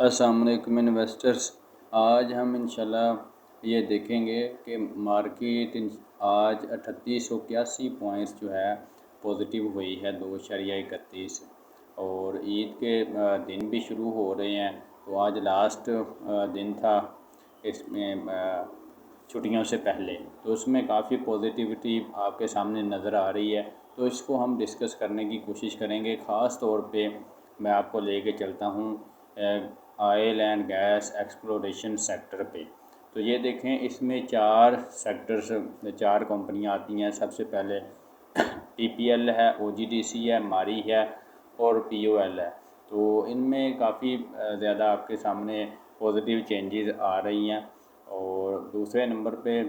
अस्सलाम वालेकुम इन्वेस्टर्स। आज हम इंशाल्लाह ये देखेंगे कि मार्केट आज 3881 पॉइंट्स जो है पॉजिटिव हुई है 2.31 और ईद के दिन भी शुरू हो रहे हैं। तो आज लास्ट दिन था इसमें छुट्टियों से पहले, तो उसमें काफ़ी पॉजिटिविटी आपके सामने नज़र आ रही है। तो इसको हम डिस्कस करने की कोशिश करेंगे। ख़ास तौर पे मैं आपको लेके चलता हूँ oil and gas exploration sector पे। तो ये देखें, इसमें 4 सेक्टर्स 4 कंपनियाँ आती हैं। सबसे पहले PPL है, OGDC है, मारी है और POL है। तो इनमें काफ़ी ज़्यादा आपके सामने पॉजिटिव चेंजेस आ रही हैं। और दूसरे नंबर पे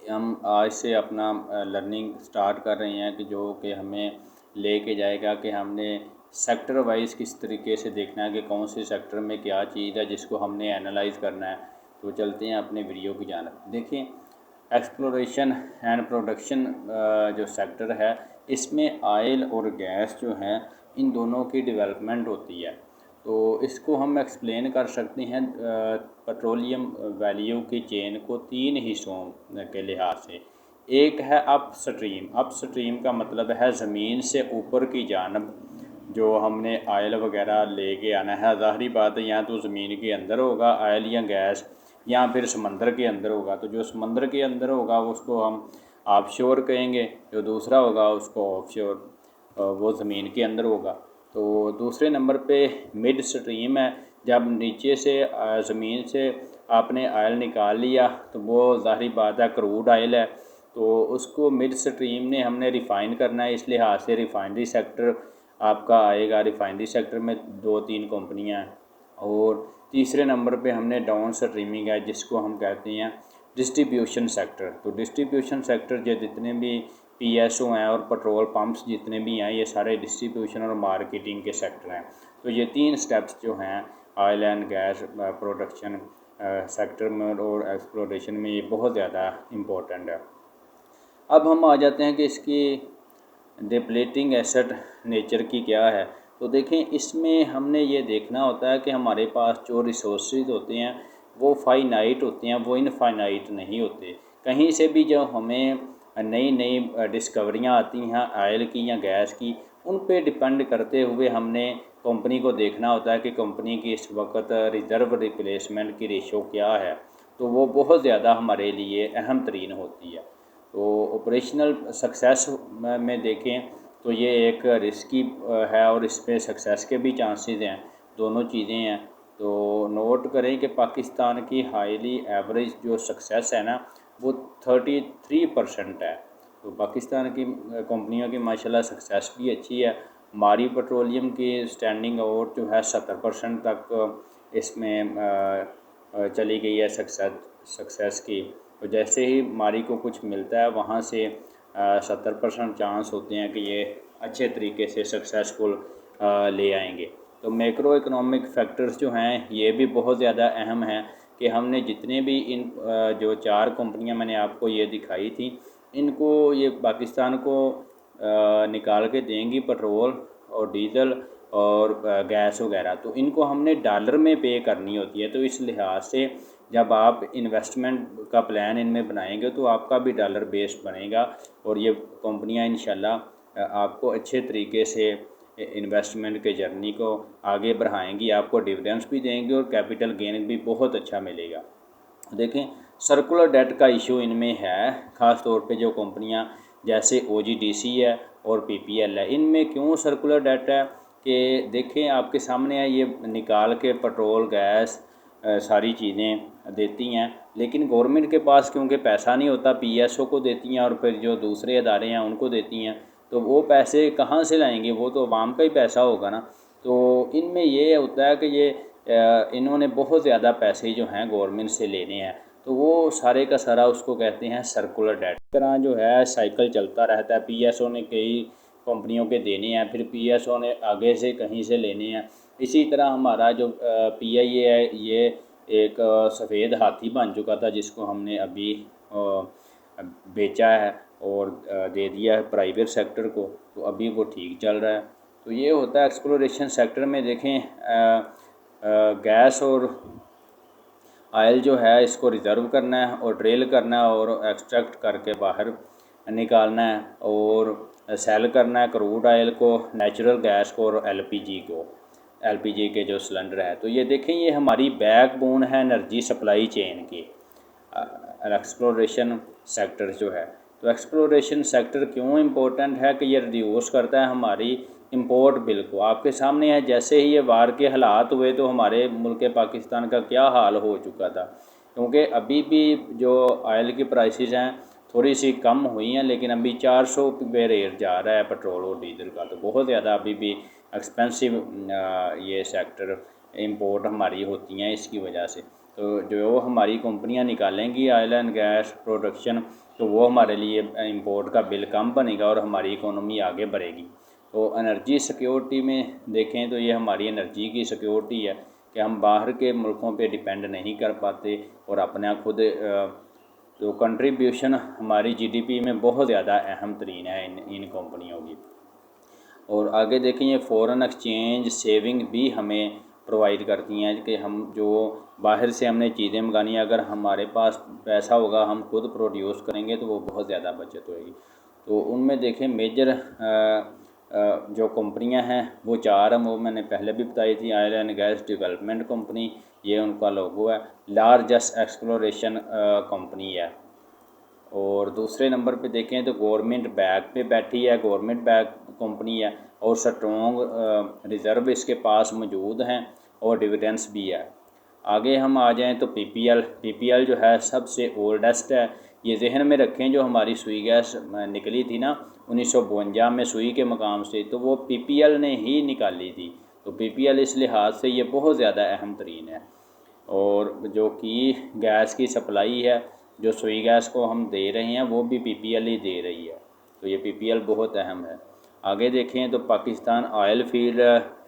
हम आज से अपना लर्निंग स्टार्ट कर रहे हैं कि जो कि हमें लेके जाएगा कि हमने सेक्टर वाइज किस तरीके से देखना है कि कौन से सेक्टर में क्या चीज़ है जिसको हमने एनालाइज करना है। तो चलते हैं अपने वीडियो की जानब। देखिए, एक्सप्लोरेशन एंड प्रोडक्शन जो सेक्टर है, इसमें ऑयल और गैस जो हैं इन दोनों की डेवलपमेंट होती है। तो इसको हम एक्सप्लेन कर सकते हैं पेट्रोलियम वैल्यू की चेन को 3 हिस्सों के लिहाज से। एक है अप स्ट्रीम। अप स्ट्रीम का मतलब है ज़मीन से ऊपर की जानब जो हमने ऑयल वगैरह लेके आना है। ज़ाहरी बात है, या तो ज़मीन के अंदर होगा ऑयल या गैस, या फिर समंदर के अंदर होगा। तो जो समंदर के अंदर होगा उसको हम ऑफशोर कहेंगे, जो दूसरा होगा उसको ऑफशोर, वो ज़मीन के अंदर होगा। तो दूसरे नंबर पे मिड स्ट्रीम है। जब नीचे से ज़मीन से आपने ऑयल निकाल लिया तो वो ज़ाहिर बात है क्रूड ऑयल है, तो उसको मिड स्ट्रीम ने हमने रिफ़ाइन करना है। इस लिहाज से रिफ़ाइनरी सेक्टर आपका आएगा। रिफ़ाइनरी सेक्टर में 2-3 कंपनियाँ हैं। और तीसरे नंबर पे हमने डाउन स्ट्रीमिंग है, जिसको हम कहते हैं डिस्ट्रीब्यूशन सेक्टर। तो डिस्ट्रीब्यूशन सेक्टर जो जितने भी PSO हैं और पेट्रोल पंप्स जितने भी हैं, ये सारे डिस्ट्रीब्यूशन और मार्केटिंग के सेक्टर हैं। तो ये 3 स्टेप्स जो हैं oil and gas production sector में और एक्सप्लोरेशन में, ये बहुत ज़्यादा इम्पोर्टेंट है। अब हम आ जाते हैं कि इसकी डिप्लीटिंग एसेट नेचर की क्या है। तो देखें, इसमें हमने ये देखना होता है कि हमारे पास जो रिसोर्सेज होते हैं वो फाइनाइट होते हैं, वो इनफाइनाइट नहीं होते। कहीं से भी जो हमें नई नई डिस्कवरियाँ आती हैं ऑयल की या गैस की, उन पे डिपेंड करते हुए हमने कंपनी को देखना होता है कि कंपनी की इस वक्त रिज़र्व रिप्लेसमेंट की रेशो क्या है। तो वो बहुत ज़्यादा हमारे लिए अहम तरीन होती है। तो ऑपरेशनल सक्सेस में देखें तो ये एक रिस्की है और इस पर सक्सेस के भी चांसेस हैं, दोनों चीज़ें हैं। तो नोट करें कि पाकिस्तान की हाईली एवरेज जो सक्सेस है ना, वो 33% है। तो पाकिस्तान की कंपनियों की माशाल्लाह सक्सेस भी अच्छी है। मारी पेट्रोलियम की स्टैंडिंग और जो है 70% तक इसमें चली गई है सक्सेस की। तो जैसे ही मारी को कुछ मिलता है वहाँ से 70% चांस होते हैं कि ये अच्छे तरीके से सक्सेसफुल ले आएंगे। तो मैक्रो इकोनॉमिक फैक्टर्स जो हैं ये भी बहुत ज़्यादा अहम हैं कि हमने जितने भी इन जो 4 कंपनियां मैंने आपको ये दिखाई थी, इनको ये पाकिस्तान को निकाल के देंगी पेट्रोल और डीज़ल और गैस वगैरह। तो इनको हमने डॉलर में पे करनी होती है। तो इस लिहाज से जब आप इन्वेस्टमेंट का प्लान इनमें बनाएंगे तो आपका भी डॉलर बेस्ड बनेगा और ये कंपनियां इंशाल्लाह आपको अच्छे तरीके से इन्वेस्टमेंट के जर्नी को आगे बढ़ाएंगी, आपको डिविडेंड्स भी देंगे और कैपिटल गेन भी बहुत अच्छा मिलेगा। देखें, सर्कुलर डेट का इशू इनमें है। ख़ास तौर पे जो कंपनियां जैसे OGDC है और PPL है, इनमें क्यों सर्कुलर डेट है कि देखें आपके सामने है, ये निकाल के पेट्रोल गैस सारी चीज़ें देती हैं, लेकिन गवर्नमेंट के पास क्योंकि पैसा नहीं होता, PSO को देती हैं और फिर जो दूसरे अदारे हैं उनको देती हैं। तो वो पैसे कहाँ से लाएंगे, वो तो आवाम का ही पैसा होगा ना। तो इनमें ये होता है कि ये इन्होंने बहुत ज़्यादा पैसे जो हैं गवर्नमेंट से लेने हैं, तो वो सारे का सारा उसको कहते हैं सर्कुलर डेट। इस तरह जो है साइकिल चलता रहता है। PSO ने कई कंपनियों के देने हैं, फिर PSO ने आगे से कहीं से लेने हैं। इसी तरह हमारा जो PIA है, ये एक सफ़ेद हाथी बन चुका था जिसको हमने अभी बेचा है और दे दिया है प्राइवेट सेक्टर को। तो अभी वो ठीक चल रहा है। तो ये होता है एक्सप्लोरेशन सेक्टर में। देखें, गैस और ऑयल जो है इसको रिज़र्व करना है और ड्रिल करना है और एक्सट्रैक्ट करके बाहर निकालना है और सेल करना है क्रूड ऑयल को, नेचुरल गैस को और एलपीजी के जो सिलेंडर है। तो ये देखें, ये हमारी बैकबोन है एनर्जी सप्लाई चेन की, एक्सप्लोरेशन सेक्टर जो है। तो एक्सप्लोरेशन सेक्टर क्यों इम्पोर्टेंट है कि ये रिड्यूस करता है हमारी इंपोर्ट बिल को। आपके सामने है, जैसे ही ये वार के हालात हुए तो हमारे मुल्क पाकिस्तान का क्या हाल हो चुका था, क्योंकि अभी भी जो ऑयल की प्राइसेस हैं थोड़ी सी कम हुई हैं, लेकिन अभी 400 पे रेट जा रहा है पेट्रोल और डीजल का। तो बहुत ज़्यादा अभी भी एक्सपेंसिव ये सेक्टर इंपोर्ट हमारी होती हैं इसकी वजह से। तो जो हमारी कंपनियां निकालेंगी ऑयल एंड गैस प्रोडक्शन, तो वो हमारे लिए इंपोर्ट का बिल कम बनेगा और हमारी इकोनॉमी आगे बढ़ेगी। तो एनर्जी सिक्योरिटी में देखें तो ये हमारी एनर्जी की सिक्योरिटी है कि हम बाहर के मुल्कों पे डिपेंड नहीं कर पाते और अपना खुद तो कंट्रीब्यूशन हमारी जीडीपी में बहुत ज़्यादा अहम तरीन है इन कंपनियों की। और आगे देखें, ये फ़ॉरेन एक्सचेंज सेविंग भी हमें प्रोवाइड करती हैं कि हम जो बाहर से हमने चीज़ें मंगानी है, अगर हमारे पास पैसा होगा हम खुद प्रोड्यूस करेंगे तो वो बहुत ज़्यादा बचत होएगी। तो उनमें देखें मेजर जो कंपनियां हैं वो 4 हैं, वो मैंने पहले भी बताई थी। Oil and gas development company, ये उनका लोगो है। लार्जेस्ट एक्सप्लोरेशन कंपनी है। और दूसरे नंबर पे देखें तो गवर्नमेंट बैक पे बैठी है, गवर्नमेंट बैक कंपनी है और स्ट्रॉन्ग रिज़र्व इसके पास मौजूद हैं और डिविडेंड्स भी है। आगे हम आ जाएं तो पीपीएल जो है सबसे ओल्डेस्ट है। ये जहन में रखें, जो हमारी सुई गैस निकली थी ना 1952 में सुई के मकाम से, तो वो पीपीएल ने ही निकाली थी। तो पीपीएल इस लिहाज से ये बहुत ज़्यादा अहम तरीन है। और जो कि गैस की सप्लाई है, जो सुई गैस को हम दे रहे हैं वो भी पीपीएल ही दे रही है। तो ये पीपीएल बहुत अहम है। आगे देखें तो पाकिस्तान ऑयल फील्ड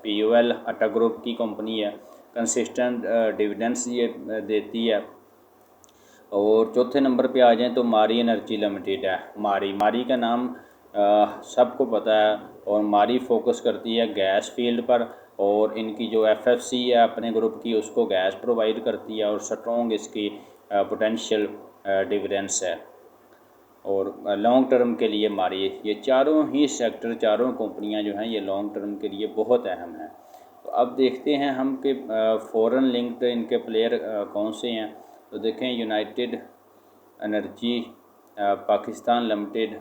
पीओएल अटा ग्रुप की कंपनी है, कंसिस्टेंट डिविडेंड्स ये देती है। और चौथे नंबर पे आ जाएं तो मारी एनर्जी लिमिटेड है। मारी का नाम सबको पता है और मारी फोकस करती है गैस फील्ड पर, और इनकी जो एफएफसी है अपने ग्रुप की उसको गैस प्रोवाइड करती है और स्ट्रॉन्ग इसकी पोटेंशियल डिविडेंड्स है और लॉन्ग टर्म के लिए मारी। ये चारों ही सेक्टर, चारों कंपनियां जो हैं ये लॉन्ग टर्म के लिए बहुत अहम हैं। तो अब देखते हैं हम कि फॉरेन लिंक्ड इनके प्लेयर कौन से हैं। तो देखें, यूनाइटेड एनर्जी पाकिस्तान लिमिटेड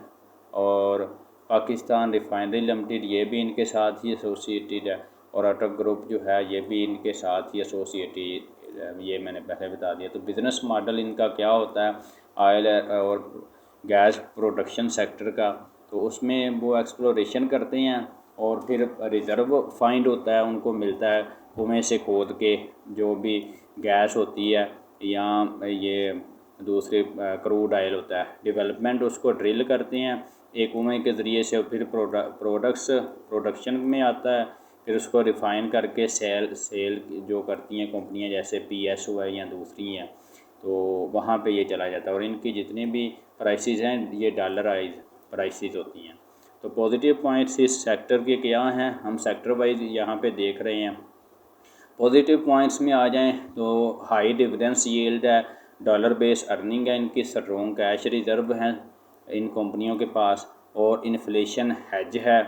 और पाकिस्तान रिफाइनरी लिमिटेड, ये भी इनके साथ ही एसोसिएटेड है। और अटक ग्रुप जो है ये भी इनके साथ ही एसोसिएटेड, ये मैंने पहले बता दिया। तो बिज़नेस मॉडल इनका क्या होता है ऑयल और गैस प्रोडक्शन सेक्टर का, तो उसमें वो एक्सप्लोरेशन करते हैं और फिर रिज़र्व फाइंड होता है, उनको मिलता है कुएं से खोद के जो भी गैस होती है या ये दूसरे क्रूड ऑयल होता है। डेवलपमेंट उसको ड्रिल करते हैं एक कुएं के ज़रिए से, फिर प्रोडक्शन में आता है, फिर उसको रिफ़ाइन करके सेल जो करती हैं कंपनियां जैसे पीएसओ है या दूसरी हैं, तो वहाँ पे ये चला जाता है। और इनकी जितनी भी प्राइसेस हैं ये डॉलराइज प्राइसेस होती हैं। तो पॉजिटिव पॉइंट्स इस सेक्टर के क्या हैं, हम सेक्टर वाइज यहाँ पे देख रहे हैं। पॉजिटिव पॉइंट्स में आ जाएं तो हाई डिविडेंड्स यील्ड है, डॉलर बेस अर्निंग है, इनकी स्ट्रॉन्ग कैश रिज़र्व हैं इन कंपनियों के पास, और इन्फ्लेशन हेज है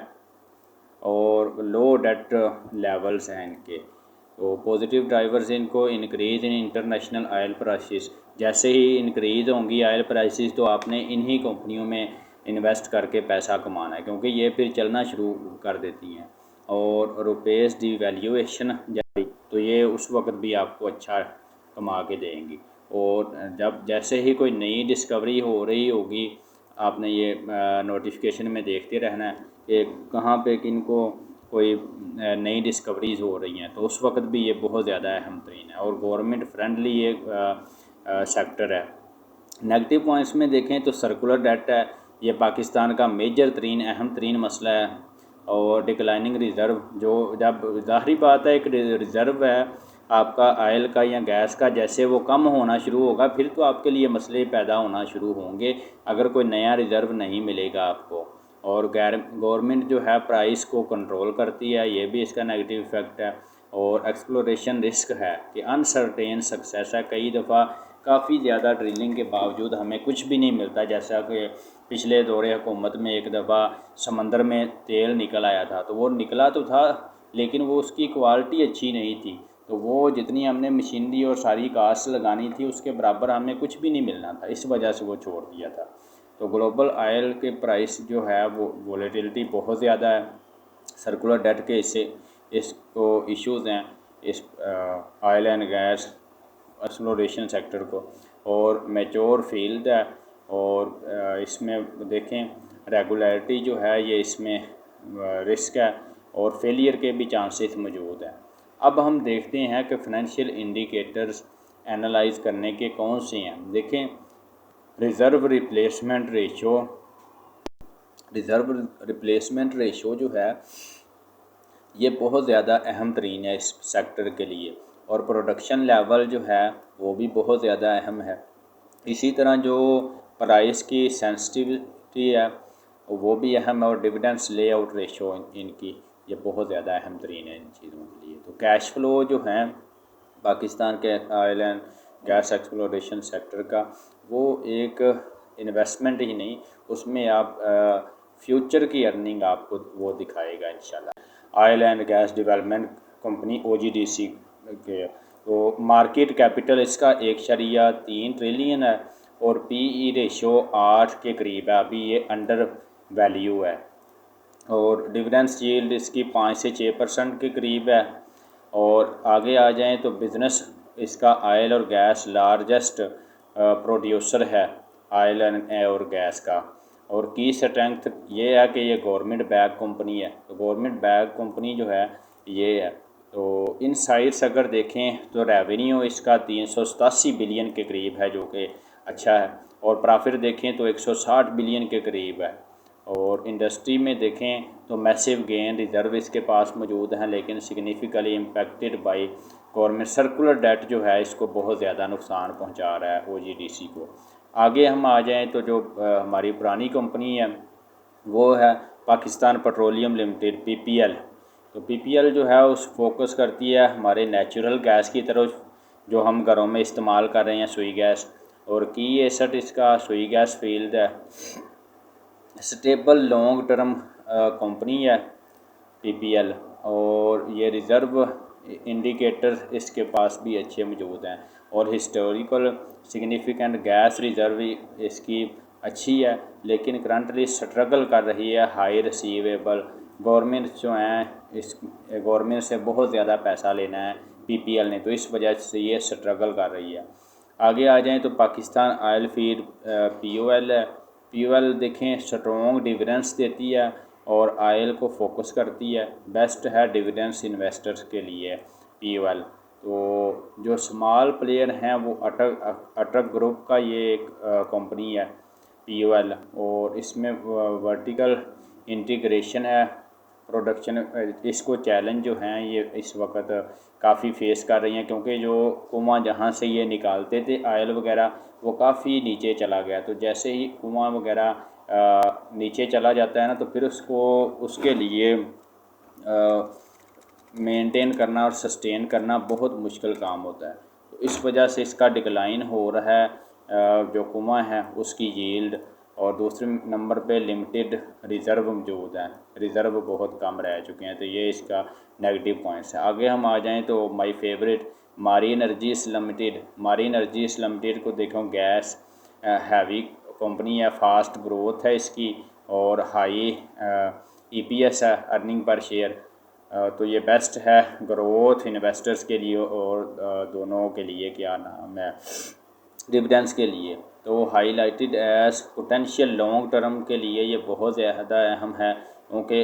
और लो डेट लेवल्स हैं इनके। तो पॉजिटिव ड्राइवर्स इनको increase in international oil prices, जैसे ही इंक्रीज़ होंगी ऑयल प्राइसेस तो आपने इन्हीं कंपनियों में इन्वेस्ट करके पैसा कमाना है, क्योंकि ये फिर चलना शुरू कर देती हैं। और रुपीज़ डिवैल्यूएशन जारी, तो ये उस वक्त भी आपको अच्छा कमा के देंगी। और जब जैसे ही कोई नई डिस्कवरी हो रही होगी, आपने ये नोटिफिकेशन में देखते रहना है कि कहाँ पे किनको कोई नई डिस्कवरीज़ हो रही हैं, तो उस वक्त भी ये बहुत ज़्यादा अहम तरीन है और गवर्नमेंट फ्रेंडली ये सेक्टर है। नेगेटिव पॉइंट्स में देखें तो सर्कुलर डेट है, ये पाकिस्तान का मेजर तरीन अहम तरीन मसला है। और डिक्लाइनिंग रिज़र्व, जो जब ज़ाहरी बात है एक रिज़र्व है आपका ऑयल का या गैस का, जैसे वो कम होना शुरू होगा फिर तो आपके लिए मसले पैदा होना शुरू होंगे अगर कोई नया रिज़र्व नहीं मिलेगा आपको। और गवर्नमेंट जो है प्राइस को कंट्रोल करती है, ये भी इसका नेगेटिव इफ़ेक्ट है। और एक्सप्लोरेशन रिस्क है कि अनसर्टेन सक्सेस है। कई दफ़ा काफ़ी ज़्यादा ड्रिलिंग के बावजूद हमें कुछ भी नहीं मिलता, जैसा कि पिछले दौरे हुकूमत में एक दफ़ा समंदर में तेल निकल आया था, तो वो निकला तो था लेकिन वो उसकी क्वालिटी अच्छी नहीं थी, तो वो जितनी हमने मशीनरी और सारी कास्ट लगानी थी उसके बराबर हमें कुछ भी नहीं मिलना था, इस वजह से वो छोड़ दिया था। तो ग्लोबल ऑयल के प्राइस जो है वो वोलेटिलिटी बहुत ज़्यादा है। सर्कुलर डेट के इसको इश्यूज़ हैं इस oil and gas exploration sector को, और मैच्योर फील्ड है, और इसमें देखें रेगुलरिटी जो है ये इसमें रिस्क है और फेलियर के भी चांसेस मौजूद हैं। अब हम देखते हैं कि फाइनेंशियल इंडिकेटर्स एनालाइज करने के कौन से हैं। देखें रिज़र्व रिप्लेसमेंट रेशो जो है ये बहुत ज़्यादा अहम तरीन है इस सेक्टर के लिए, और प्रोडक्शन लेवल जो है वो भी बहुत ज़्यादा अहम है। इसी तरह जो प्राइस की सेंसिटिविटी है वो भी अहम है, और डिविडेंड्स लेआउट रेशो इनकी ये बहुत ज़्यादा अहम तरीन है इन चीज़ों के लिए। तो कैश फ्लो जो हैं पाकिस्तान के oil and gas exploration sector का, वो एक इन्वेस्टमेंट ही नहीं, उसमें आप फ्यूचर की अर्निंग आपको वो दिखाएगा इंशाल्लाह। Oil and gas development company OGDC के, तो मार्केट कैपिटल इसका 1.3 ट्रिलियन है, और PE रेशो 8 के करीब है, अभी ये अंडर वैल्यू है, और डिविडेंड्स यील्ड इसकी 5 से 6% के करीब है। और आगे आ जाएं तो बिज़नेस इसका ऑयल और गैस लार्जेस्ट प्रोड्यूसर है ऑयल एंड और गैस का, और की स्ट्रेंथ ये है कि ये गवर्नमेंट बैक कंपनी है, तो गवर्नमेंट बैक कंपनी जो है ये है। तो इन साइड्स अगर देखें तो रेवेन्यू इसका 387 बिलियन के करीब है, जो कि अच्छा है, और प्रॉफिट देखें तो 160 बिलियन के करीब है। और इंडस्ट्री में देखें तो मैसिव गेन रिज़र्व इसके पास मौजूद हैं, लेकिन significantly impacted by government circular debt जो है इसको बहुत ज़्यादा नुकसान पहुंचा रहा है OGDC को। आगे हम आ जाएं तो जो हमारी पुरानी कंपनी है वो है पाकिस्तान पेट्रोलियम लिमिटेड PPL। तो PPL जो है उस फोकस करती है हमारे नेचुरल गैस की तरफ, जो हम घरों में इस्तेमाल कर रहे हैं सुई गैस, और की एसेट इसका सुई गैस फील्ड है। स्टेबल लॉन्ग टर्म कंपनी है PPL, और ये रिज़र्व इंडिकेटर इसके पास भी अच्छे मौजूद हैं, और हिस्टोरिकल सिग्निफिकेंट गैस रिज़र्व इसकी अच्छी है, लेकिन करंटली स्ट्रगल कर रही है हाई रिसीवेबल। गवर्नमेंट जो हैं इस गवर्नमेंट से बहुत ज़्यादा पैसा लेना है PPL ने, तो इस वजह से ये स्ट्रगल कर रही है। आगे आ जाएं तो पाकिस्तान ऑयल फीड POL है। POL देखें स्ट्रॉन्ग डिविडेंड्स देती है और ऑयल को फोकस करती है, बेस्ट है डिविडेंड्स इन्वेस्टर्स के लिए POL। तो जो स्मॉल प्लेयर हैं वो अटक ग्रुप का ये एक कंपनी है POL, और इसमें वर्टिकल इंटीग्रेशन है प्रोडक्शन। इसको चैलेंज जो हैं ये इस वक्त काफ़ी फेस कर रही हैं, क्योंकि जो कुआं जहाँ से ये निकालते थे ऑयल वगैरह वो काफ़ी नीचे चला गया, तो जैसे ही कुआं वगैरह नीचे चला जाता है ना, तो फिर उसको उसके लिए मेंटेन करना और सस्टेन करना बहुत मुश्किल काम होता है। तो इस वजह से इसका डिक्लाइन हो रहा है जो कुआं है उसकी यील्ड, और दूसरे नंबर पे लिमिटेड रिज़र्व मौजूद हैं, रिज़र्व बहुत कम रह चुके हैं, तो ये इसका नेगेटिव पॉइंट्स है। आगे हम आ जाएं तो माय फेवरेट मारी एनर्जीज लिमिटेड। मारी एनर्जीज लिमिटेड को देखो गैस हैवी कंपनी है, फास्ट ग्रोथ है इसकी, और हाई EPS है अर्निंग पर शेयर, तो ये बेस्ट है ग्रोथ इन्वेस्टर्स के लिए और दोनों के लिए क्या नाम है डिविडेंड्स के लिए। तो highlighted as potential long term के लिए ये बहुत ज़्यादा अहम है, क्योंकि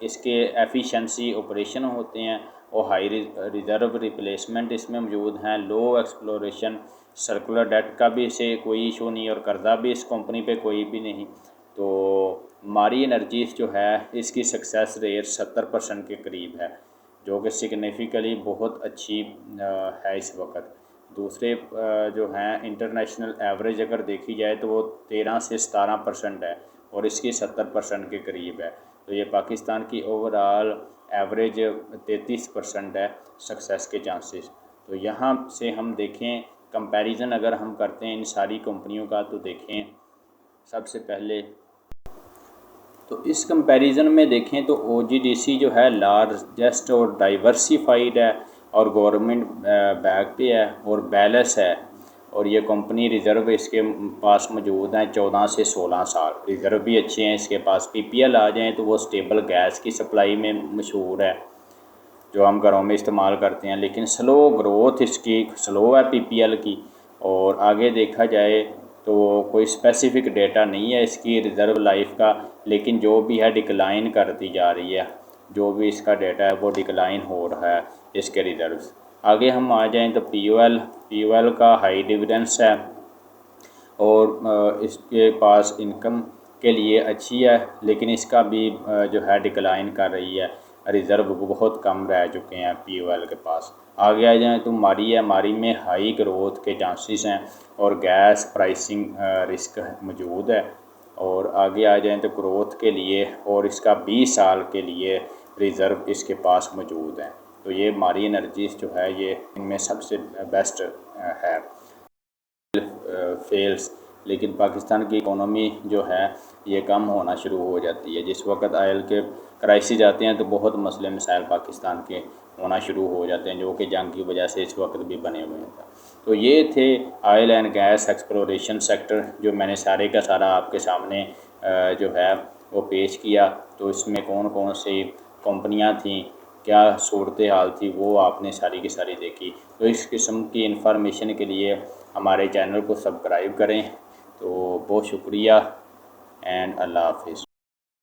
इसके एफिशिएंसी ऑपरेशन होते हैं, और हाई रिज़र्व रिप्लेसमेंट इसमें मौजूद हैं, लो एक्सप्लोरेशन, सर्कुलर डेट का भी इसे कोई इशू नहीं, और कर्जा भी इस कंपनी पे कोई भी नहीं। तो मारी एनर्जीज जो है इसकी सक्सेस रेट 70% के करीब है, जो कि सिग्निफिकेंटली बहुत अच्छी है इस वक्त। दूसरे जो हैं इंटरनेशनल एवरेज अगर देखी जाए तो वो 13 से 17% है, और इसकी 70% के करीब है। तो ये पाकिस्तान की ओवरऑल एवरेज 33% है सक्सेस के चांसेस। तो यहाँ से हम देखें कंपैरिजन अगर हम करते हैं इन सारी कंपनियों का, तो देखें सबसे पहले तो इस कंपैरिजन में देखें तो OGDC जो है लार्जेस्ट और डाइवर्सिफाइड है और गवर्नमेंट बैक पे है और बैलेंस है, और ये कंपनी रिज़र्व इसके पास मौजूद हैं 14 से 16 साल। रिज़र्व भी अच्छे हैं इसके पास। PPL आ जाएँ तो वो स्टेबल गैस की सप्लाई में मशहूर है जो हम घरों में इस्तेमाल करते हैं, लेकिन स्लो ग्रोथ इसकी स्लो है PPL की। और आगे देखा जाए तो कोई स्पेसिफिक डेटा नहीं है इसकी रिज़र्व लाइफ का, लेकिन जो भी है डिक्लाइन करती जा रही है। जो भी इसका डेटा है वो डिक्लाइन हो रहा है इसके रिज़र्व्स। आगे हम आ जाएं तो POL का हाई डिविडेंस है और इसके पास इनकम के लिए अच्छी है, लेकिन इसका भी जो है डिक्लाइन कर रही है। रिज़र्व बहुत कम रह चुके हैं POL के पास। आगे आ जाएँ तो मारी है, मारी में हाई ग्रोथ के चांसेस हैं और गैस प्राइसिंग रिस्क मौजूद है। और आगे आ जाएँ तो ग्रोथ के लिए और इसका 20 साल के लिए रिज़र्व इसके पास मौजूद हैं। तो ये मारी एनर्जीज जो है ये इनमें सबसे बेस्ट है। फेल्स, लेकिन पाकिस्तान की इकोनॉमी जो है ये कम होना शुरू हो जाती है। जिस वक्त आयल के क्राइसिस आते हैं तो बहुत मसले मसाइल पाकिस्तान के होना शुरू हो जाते हैं, जो कि जंग की वजह से इस वक्त भी बने हुए हैं। तो ये थे oil and gas exploration sector, जो मैंने सारे का सारा आपके सामने जो है वो पेश किया। तो इसमें कौन कौन सी कंपनियां थीं, क्या सूरत हाल थी, वो आपने सारी की सारी देखी। तो इस किस्म की इंफॉर्मेशन के लिए हमारे चैनल को सब्सक्राइब करें। तो बहुत शुक्रिया एंड अल्लाह हाफिज़।